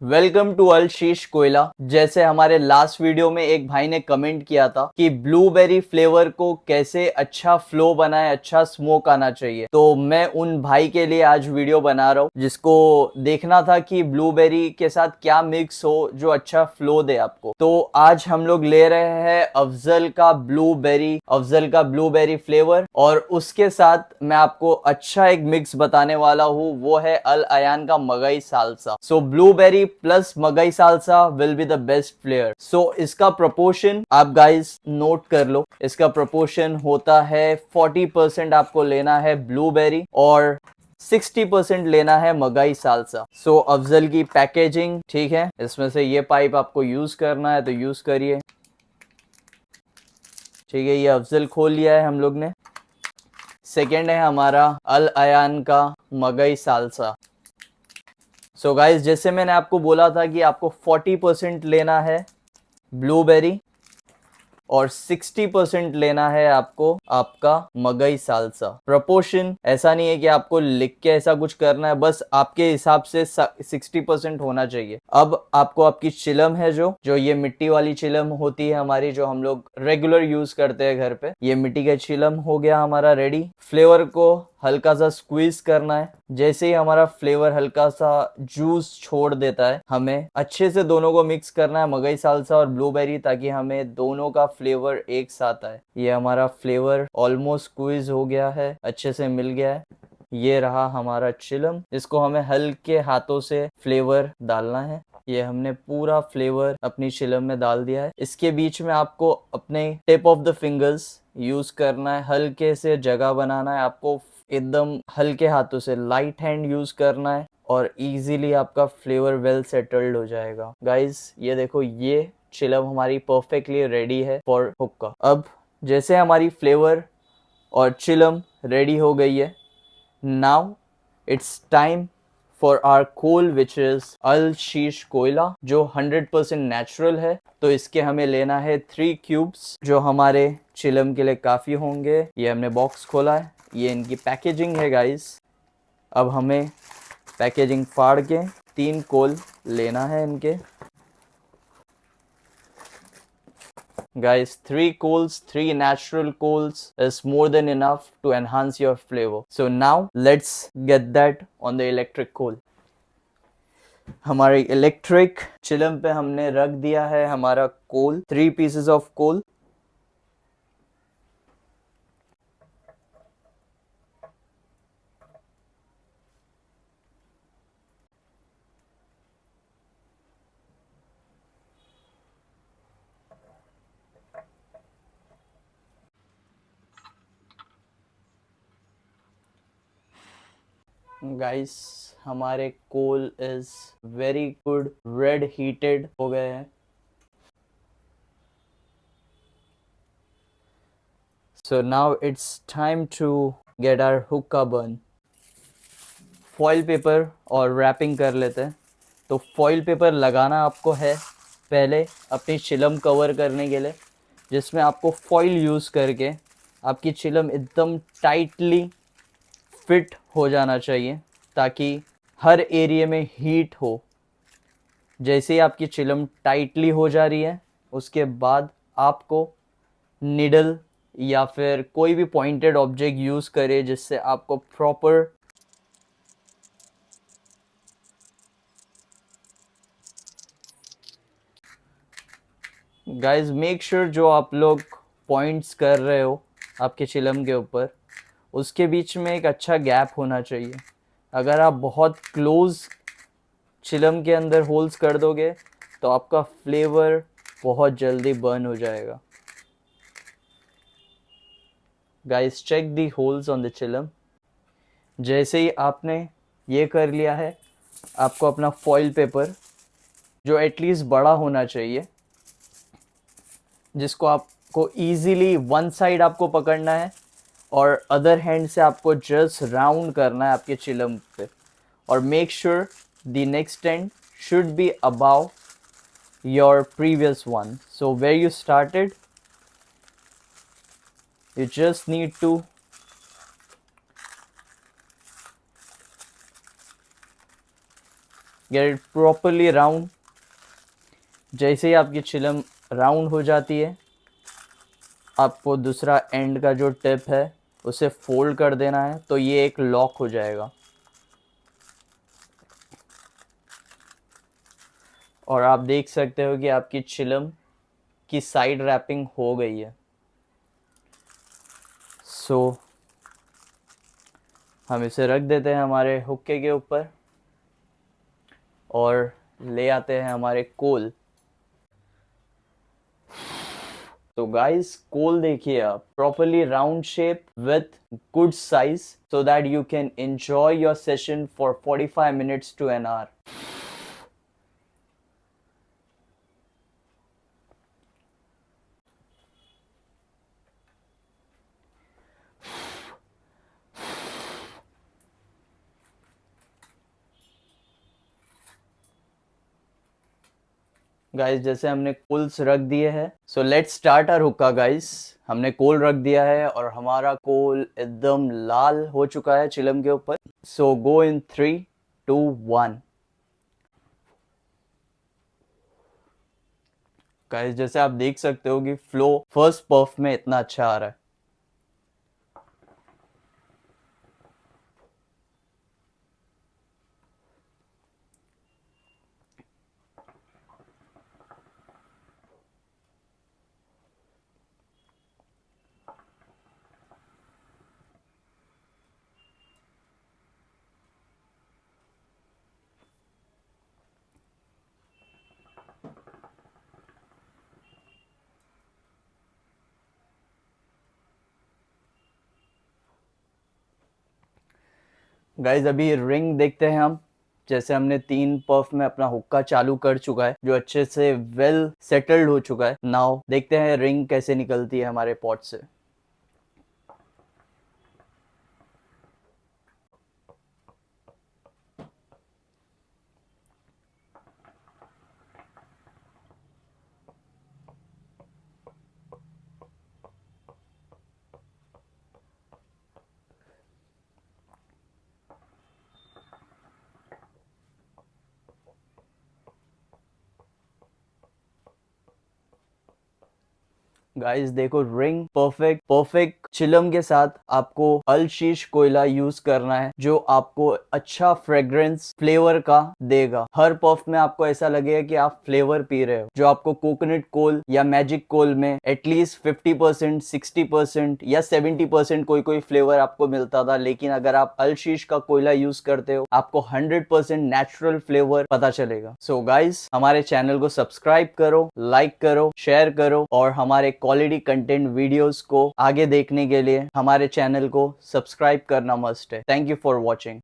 Welcome to अलशीश कोयला। जैसे हमारे लास्ट वीडियो में एक भाई ने कमेंट किया था कि ब्लूबेरी फ्लेवर को कैसे अच्छा फ्लो बनाए, अच्छा स्मोक आना चाहिए, तो मैं उन भाई के लिए आज वीडियो बना रहा हूँ जिसको देखना था कि ब्लूबेरी के साथ क्या मिक्स हो जो अच्छा फ्लो दे आपको। तो आज हम लोग ले रहे हैं अफजल का ब्लूबेरी फ्लेवर, और उसके साथ मैं आपको अच्छा एक मिक्स बताने वाला हूँ, वो है अल अयान का मगई सालसा। सो ब्लूबेरी प्लस मगई salsa will be the best flavour. So इसका प्रोपोर्शन आप गाइस नोट कर लो। इसका प्रोपोर्शन होता है 40% आपको लेना है ब्लूबेरी और 60% लेना है मगई सालसा। सो अफजल की पैकेजिंग, ठीक है, इसमें से ये पाइप आपको यूज करना है तो यूज करिए। ठीक है, ये अफजल खोल लिया है हम लोग ने। सेकेंड है हमारा अल अयान का मगई सालसा। सो गाइस, जैसे मैंने आपको बोला था कि आपको 40% लेना है ब्लूबेरी और 60% लेना है आपको आपका मगई सालसा। प्रोपोर्शन ऐसा नहीं है कि आपको लिख के ऐसा कुछ करना है, बस आपके हिसाब से 60% होना चाहिए। अब आपको आपकी चिलम है, जो ये मिट्टी वाली चिलम होती है हमारी, जो हम लोग रेगुलर यूज करते हैं घर पे, ये मिट्टी का चिलम हो गया हमारा रेडी। फ्लेवर को हल्का सा स्क्वीज करना है। जैसे ही हमारा फ्लेवर हल्का सा जूस छोड़ देता है, हमें अच्छे से दोनों को मिक्स करना है, मगई सालसा और ब्लूबेरी, ताकि हमें दोनों का फ्लेवर एक साथ आए। ये हमारा फ्लेवर ऑलमोस्ट स्क्वीज हो गया है, अच्छे से मिल गया है। ये रहा हमारा चिलम, इसको हमें हल्के हाथों से फ्लेवर डालना है। ये हमने पूरा फ्लेवर अपनी चिलम में डाल दिया है। इसके बीच में आपको अपने tip of the fingers use करना है, हल्के से जगह बनाना है आपको, एकदम हल्के हाथों से लाइट हैंड यूज करना है और इजीली आपका फ्लेवर वेल सेटल्ड हो जाएगा। गाइस ये देखो, ये चिलम हमारी परफेक्टली रेडी है फॉर हुक्का। अब जैसे हमारी फ्लेवर और चिलम रेडी हो गई है, now it's time for our coal which is अल शीश कोयला, जो 100% नेचुरल है। तो इसके हमें लेना है 3 क्यूब्स, जो हमारे चिलम के लिए काफ़ी होंगे। ये हमने बॉक्स खोला है, ये इनकी पैकेजिंग है गाइस। अब हमें पैकेजिंग फाड़ के 3 कोल लेना है इनके। Guys, 3 coals, 3 natural coals is more than enough to enhance your flavor. So now let's get that on the electric coal. हमारे इलेक्ट्रिक चिलम पे हमने रख दिया है हमारा coal, 3 pieces of coal. Guys हमारे coal is very good red heated हो गए हैं। So now it's time to get our hookah burn. Foil paper और रैपिंग कर लेते हैं। तो फॉइल पेपर लगाना आपको है पहले अपनी चिलम कवर करने के लिए, जिसमें आपको फॉइल यूज़ करके आपकी चिलम एकदम टाइटली फिट हो जाना चाहिए, ताकि हर एरिया में हीट हो। जैसे ही आपकी चिलम टाइटली हो जा रही है, उसके बाद आपको निडल या फिर कोई भी पॉइंटेड ऑब्जेक्ट यूज़ करे जिससे आपको प्रॉपर गाइज मेक श्योर जो आप लोग पॉइंट्स कर रहे हो आपके चिलम के ऊपर, उसके बीच में एक अच्छा गैप होना चाहिए। अगर आप बहुत क्लोज चिलम के अंदर होल्स कर दोगे तो आपका फ्लेवर बहुत जल्दी बर्न हो जाएगा। Guys check the holes on the चिलम। जैसे ही आपने ये कर लिया है, आपको अपना फॉइल पेपर, जो एटलीस्ट बड़ा होना चाहिए, जिसको आपको इजीली वन साइड आपको पकड़ना है और अदर हैंड से आपको जस्ट राउंड करना है आपके चिलम पे, और make sure the next end should be above your previous one. So where you started, you just need to get properly round. जैसे ही आपकी चिलम राउंड हो जाती है, आपको दूसरा एंड का जो टिप है उसे फोल्ड कर देना है, तो ये एक लॉक हो जाएगा। और आप देख सकते हो कि आपकी चिलम की साइड रैपिंग हो गई है। सो हम इसे रख देते हैं हमारे हुक्के के ऊपर और ले आते हैं हमारे कोल। तो गाइस, कोल देखिए आप, properly round shape with good size, so that you can enjoy your session for 45 minutes to an hour. Guys, जैसे हमने कोल्स रख दिए हैं, so let's start our hookah guys. हमने कोल रख दिया है और हमारा कोल एकदम लाल हो चुका है चिलम के ऊपर। सो गो इन 3, 2, 1। गाइस, जैसे आप देख सकते हो कि फ्लो फर्स्ट पफ में इतना अच्छा आ रहा है। गाइज, अभी रिंग देखते हैं हम। जैसे हमने 3 पफ में अपना हुक्का चालू कर चुका है, जो अच्छे से वेल सेटल्ड हो चुका है। नाउ देखते हैं रिंग कैसे निकलती है हमारे पॉट से। गाइस देखो, रिंग परफेक्ट परफेक्ट चिलम के साथ आपको अल शीश कोयला यूज करना है, जो आपको अच्छा फ्रेग्रेंस फ्लेवर का देगा। हर पफ में आपको ऐसा लगेगा कि आप फ्लेवर पी रहे हो, जो आपको कोकोनट कोल या मैजिक कोल में एटलीस्ट 50%, 60% या 70% कोई कोई फ्लेवर आपको मिलता था। लेकिन अगर आप अल शीश का कोयला यूज करते हो, आपको 100% नेचुरल फ्लेवर पता चलेगा। सो गाइस, हमारे चैनल को सब्सक्राइब करो, लाइक करो, शेयर करो और हमारे क्वालिटी कंटेंट वीडियोस को आगे देखने के लिए हमारे चैनल को सब्सक्राइब करना मस्ट है। Thank you for watching.